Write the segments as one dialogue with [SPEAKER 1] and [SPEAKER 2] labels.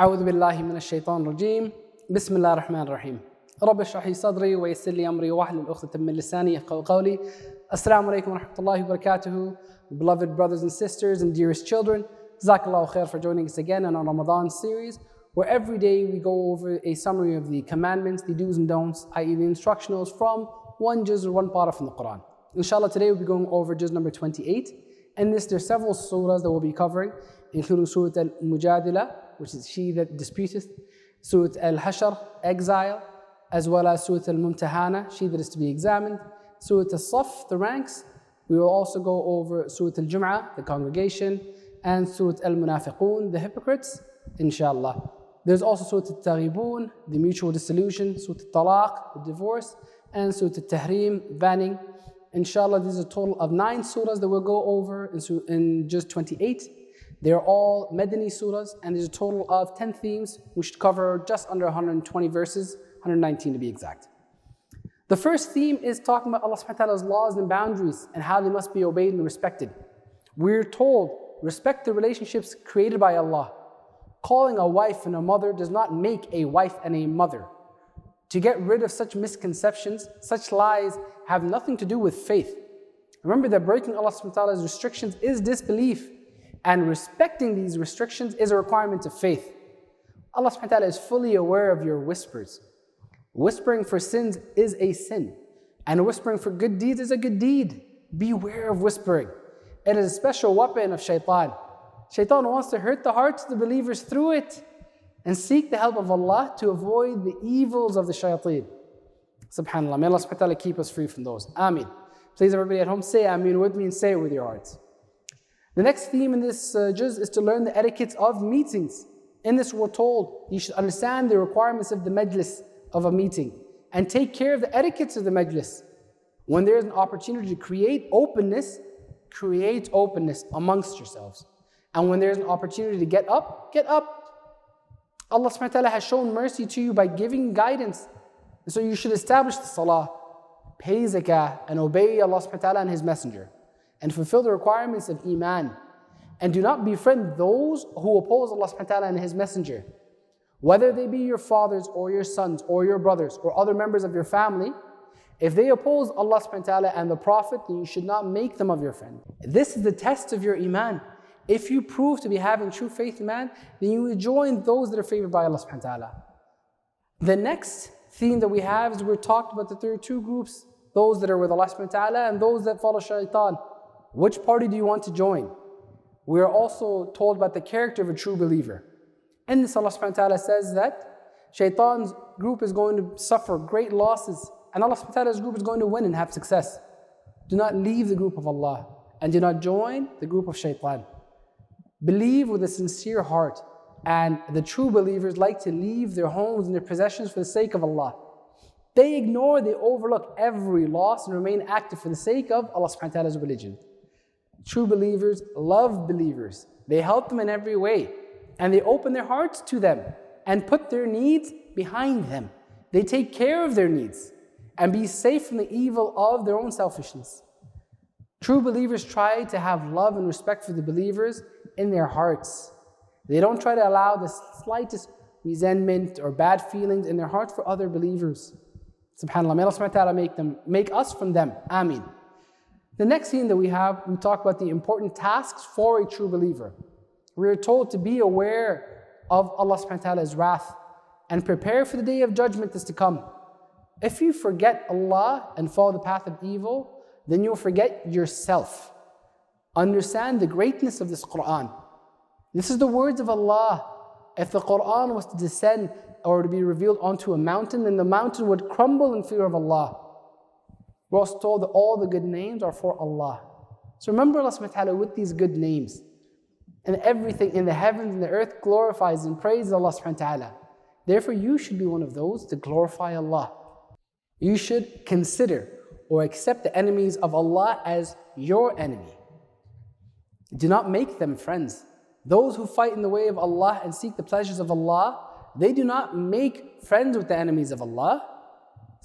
[SPEAKER 1] أعوذ بالله من الشيطان الرجيم بسم الله الرحمن الرحيم رب اشرح لي صدري ويسر لي أمري واحلل عقدة من لساني يفقهوا قولي. Assalamu alaikum wa rahmatullahi wa barakatuhu. Beloved brothers and sisters and dearest children, Jazakallahu khair for joining us again in our Ramadan series, where every day we go over a summary of the commandments, the do's and don'ts, i.e. the instructionals from one juz or one para from the Quran. Inshallah, today we'll be going over juz number 28. In this, there are several surahs that we'll be covering, including Surah Al-Mujadila, which is she that disputeth, Surah Al-Hashr, exile, as well as Surah Al-Mumtahana, she that is to be examined, Surah Al-Saf, the ranks. We will also go over Surah Al-Jum'ah, the congregation, and Surah Al-Munafiqun, the hypocrites, inshallah. There's also Surah Al-Taghiboon, the mutual dissolution, Surah Al-Talaq, the divorce, and Surah Al-Tahrim, banning. Inshallah, these are a total of 9 surahs that we'll go over in just 28. They're all Madani surahs, and there's a total of 10 themes. We should cover just under 120 verses, 119 to be exact. The first theme is talking about Allah subhanahu wa ta'ala's laws and boundaries and how they must be obeyed and respected. We're told, respect the relationships created by Allah. Calling a wife and a mother does not make a wife and a mother. To get rid of such misconceptions, such lies have nothing to do with faith. Remember that breaking Allah subhanahu wa ta'ala's restrictions is disbelief, and respecting these restrictions is a requirement of faith. Allah subhanahu wa ta'ala is fully aware of your whispers. Whispering for sins is a sin, and whispering for good deeds is a good deed. Beware of whispering. It is a special weapon of shaitan. Shaitan wants to hurt the hearts of the believers through it, and seek the help of Allah to avoid the evils of the shayateen. SubhanAllah, may Allah subhanahu wa ta'ala keep us free from those. Ameen. Please everybody at home say Ameen with me and say it with your hearts. The next theme in this juz is to learn the etiquettes of meetings. In this we're told you should understand the requirements of the majlis of a meeting and take care of the etiquettes of the majlis. When there is an opportunity to create openness amongst yourselves. And when there is an opportunity to get up, get up. Allah subhanahu wa ta'ala has shown mercy to you by giving guidance. And so you should establish the salah, pay zakah, and obey Allah subhanahu wa ta'ala and His Messenger, and fulfill the requirements of iman. And do not befriend those who oppose Allah subhanahu wa ta'ala and His Messenger. Whether they be your fathers or your sons or your brothers or other members of your family, if they oppose Allah subhanahu wa ta'ala and the Prophet, then you should not make them of your friend. This is the test of your iman. If you prove to be having true faith iman, then you will join those that are favored by Allah subhanahu wa ta'ala. The next theme that we have is we're talked about that there are 2 groups, those that are with Allah subhanahu wa ta'ala and those that follow shaitan. Which party do you want to join? We are also told about the character of a true believer. In this, Allah subhanahu wa ta'ala says that shaitan's group is going to suffer great losses, and Allah subhanahu wa ta'ala's group is going to win and have success. Do not leave the group of Allah, and do not join the group of shaitan. Believe with a sincere heart, and the true believers like to leave their homes and their possessions for the sake of Allah. They overlook every loss and remain active for the sake of Allah subhanahu wa ta'ala's religion. True believers love believers. They help them in every way, and they open their hearts to them and put their needs behind them. They take care of their needs and be safe from the evil of their own selfishness. True believers try to have love and respect for the believers in their hearts. They don't try to allow the slightest resentment or bad feelings in their hearts for other believers. SubhanAllah, may Allah subhanahu wa ta'ala make us from them. Ameen. The next thing that we talk about the important tasks for a true believer. We are told to be aware of Allah subhanahu wa ta'ala's wrath and prepare for the day of judgment that's to come. If you forget Allah and follow the path of evil, then you'll forget yourself. Understand the greatness of this Qur'an. This is the words of Allah. If the Qur'an was to descend or to be revealed onto a mountain, then the mountain would crumble in fear of Allah. We're also told that all the good names are for Allah. So remember Allah subhanahu wa ta'ala with these good names. And everything in the heavens and the earth glorifies and praises Allah subhanahu wa ta'ala. Therefore you should be one of those to glorify Allah. You should consider or accept the enemies of Allah as your enemy. Do not make them friends. Those who fight in the way of Allah and seek the pleasures of Allah, they do not make friends with the enemies of Allah.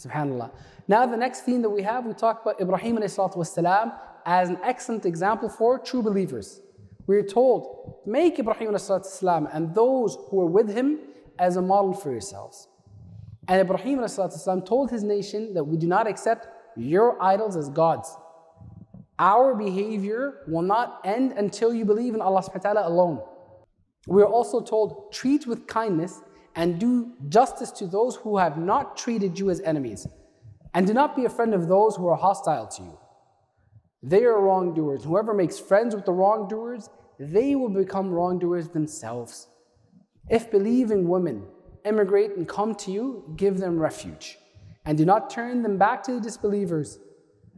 [SPEAKER 1] SubhanAllah. Now the next theme that we talk about Ibrahim as an excellent example for true believers. We are told, make Ibrahim ﷺ and those who are with him as a model for yourselves. And Ibrahim ﷺ told his nation that we do not accept your idols as gods. Our behavior will not end until you believe in Allah subhanahu wa ta'ala alone. We are also told, treat with kindness and do justice to those who have not treated you as enemies. And do not be a friend of those who are hostile to you. They are wrongdoers. Whoever makes friends with the wrongdoers, they will become wrongdoers themselves. If believing women immigrate and come to you, give them refuge. And do not turn them back to the disbelievers.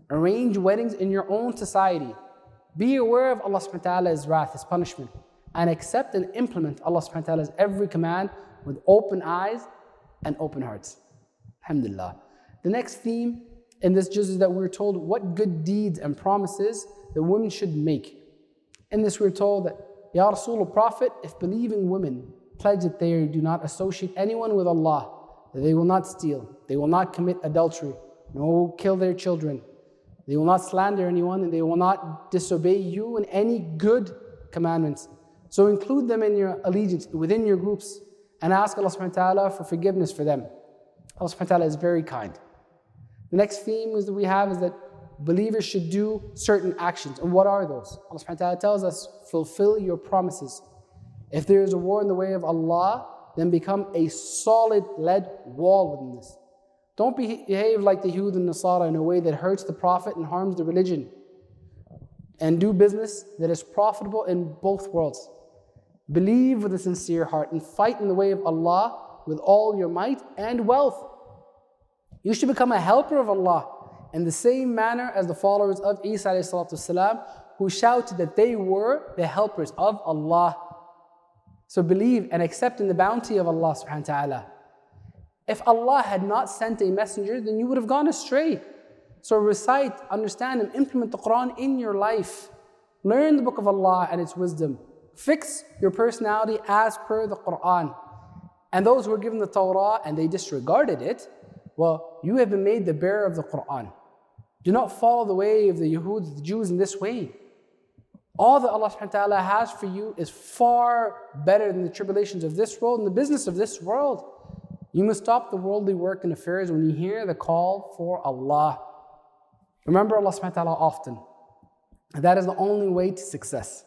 [SPEAKER 1] Arrange weddings in your own society. Be aware of Allah subhanahu wa ta'ala's wrath, His punishment, and accept and implement Allah subhanahu wa ta'ala's every command with open eyes and open hearts. Alhamdulillah. The next theme in this juz is that we're told what good deeds and promises the women should make. In this we're told that, Ya Rasul, Prophet, if believing women pledge that they do not associate anyone with Allah, that they will not steal, they will not commit adultery, nor kill their children, they will not slander anyone, and they will not disobey you in any good commandments. So include them in your allegiance, within your groups, and ask Allah subhanahu wa ta'ala for forgiveness for them. Allah subhanahu wa ta'ala is very kind. The next theme that we have is that believers should do certain actions. And what are those? Allah subhanahu wa ta'ala tells us, fulfill your promises. If there is a war in the way of Allah, then become a solid lead wall within this. Don't behave like the Yahud and Nasara in a way that hurts the Prophet and harms the religion. And do business that is profitable in both worlds. Believe with a sincere heart and fight in the way of Allah with all your might and wealth. You should become a helper of Allah in the same manner as the followers of Isa ﷺ, who shouted that they were the helpers of Allah. So believe and accept in the bounty of Allah subhanahu wa ta'ala. If Allah had not sent a messenger, then you would have gone astray. So recite, understand, and implement the Quran in your life. Learn the book of Allah and its wisdom. Fix your personality as per the Quran. And those who were given the Torah and they disregarded it, well, you have been made the bearer of the Quran. Do not follow the way of the Yahud, the Jews in this way. All that Allah subhanahu wa ta'ala has for you is far better than the tribulations of this world and the business of this world. You must stop the worldly work and affairs when you hear the call for Allah. Remember Allah subhanahu wa ta'ala often. That is the only way to success.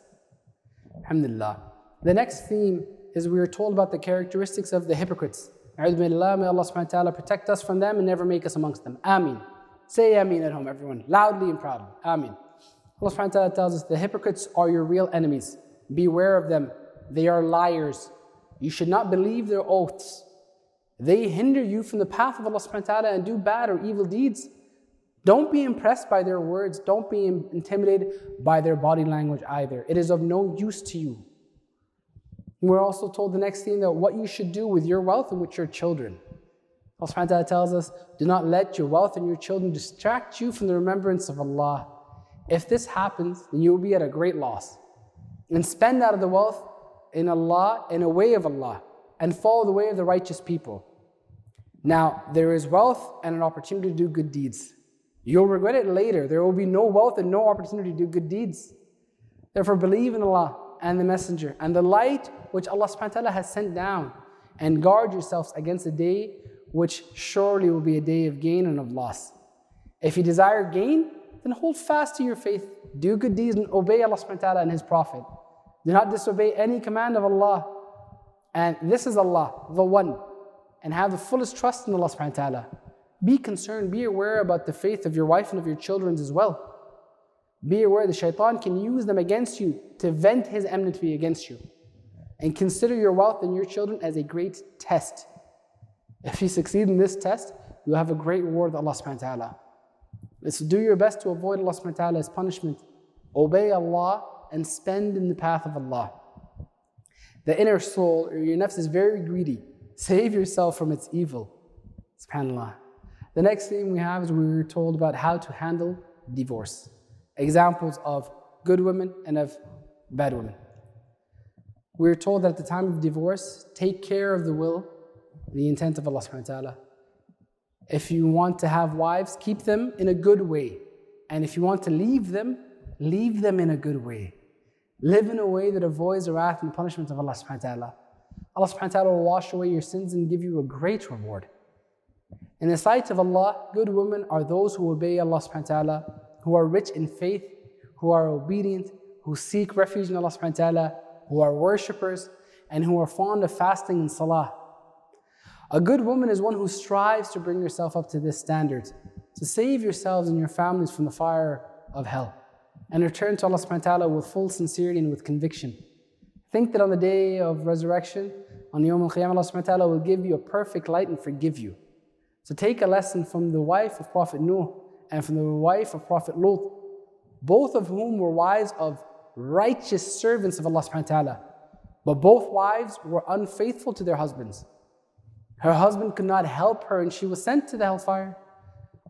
[SPEAKER 1] Alhamdulillah. The next theme is we are told about the characteristics of the hypocrites. A'udhu billah, may Allah subhanahu wa ta'ala protect us from them and never make us amongst them. Ameen. Say Ameen at home, everyone, loudly and proudly. Ameen. Allah subhanahu wa ta'ala tells us the hypocrites are your real enemies. Beware of them. They are liars. You should not believe their oaths. They hinder you from the path of Allah subhanahu wa ta'ala and do bad or evil deeds. Don't be impressed by their words. Don't be intimidated by their body language either. It is of no use to you. We're also told the next thing that what you should do with your wealth and with your children. Allah subhanahu wa ta'ala tells us, do not let your wealth and your children distract you from the remembrance of Allah. If this happens, then you will be at a great loss. And spend out of the wealth in Allah, in a way of Allah, and follow the way of the righteous people. Now, there is wealth and an opportunity to do good deeds. You'll regret it later. There will be no wealth and no opportunity to do good deeds. Therefore, believe in Allah and the Messenger and the light which Allah subhanahu wa ta'ala has sent down, and guard yourselves against the day which surely will be a day of gain and of loss. If you desire gain, then hold fast to your faith, do good deeds and obey Allah subhanahu wa ta'ala and His Prophet. Do not disobey any command of Allah. And this is Allah, the One, and have the fullest trust in Allah subhanahu wa ta'ala. Be concerned, be aware about the faith of your wife and of your children as well. Be aware the shaitan can use them against you to vent his enmity against you. And consider your wealth and your children as a great test. If you succeed in this test, you have a great reward with Allah subhanahu wa ta'ala. So do your best to avoid Allah subhanahu wa ta'ala's punishment. Obey Allah and spend in the path of Allah. The inner soul, or your nafs, is very greedy. Save yourself from its evil. SubhanAllah. The next thing we have is we were told about how to handle divorce. Examples of good women and of bad women. We are told that at the time of divorce, take care of the will, the intent of Allah subhanahu wa ta'ala. If you want to have wives, keep them in a good way. And if you want to leave them in a good way. Live in a way that avoids the wrath and punishment of Allah subhanahu wa ta'ala. Allah subhanahu wa ta'ala will wash away your sins and give you a great reward. In the sight of Allah, good women are those who obey Allah subhanahu wa ta'ala, who are rich in faith, who are obedient, who seek refuge in Allah subhanahu wa ta'ala, who are worshippers, and who are fond of fasting and salah. A good woman is one who strives to bring herself up to this standard, to save yourselves and your families from the fire of hell, and return to Allah subhanahu wa ta'ala with full sincerity and with conviction. Think that on the day of resurrection, on Yawm al-Qiyamah, Allah subhanahu wa ta'ala will give you a perfect light and forgive you. So take a lesson from the wife of Prophet Nuh and from the wife of Prophet Lut, both of whom were wives of righteous servants of Allah subhanahu wa ta'ala. But both wives were unfaithful to their husbands. Her husband could not help her and she was sent to the hellfire.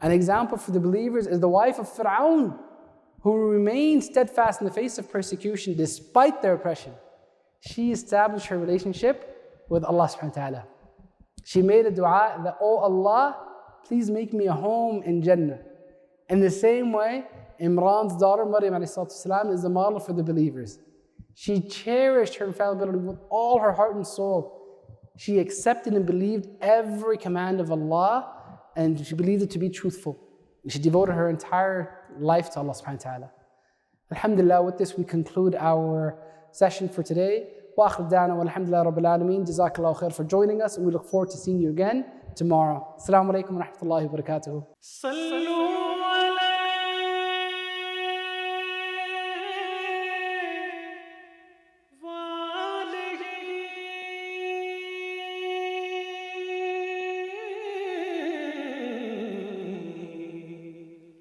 [SPEAKER 1] An example for the believers is the wife of Fir'aun, who remained steadfast in the face of persecution despite their oppression. She established her relationship with Allah subhanahu wa ta'ala. She made a dua that, "Oh Allah, please make me a home in Jannah." In the same way, Imran's daughter, Maryam alayhi salam, is the model for the believers. She cherished her infallibility with all her heart and soul. She accepted and believed every command of Allah, and she believed it to be truthful. She devoted her entire life to Allah subhanahu wa ta'ala. Alhamdulillah, with this we conclude our session for today. Wa akhir da'ana walhamdulillah rabbil alameen. Jazakallahu khair for joining us, and we look forward to seeing you again tomorrow. Assalamu alaikum wa rahmatullahi wa barakatuhu.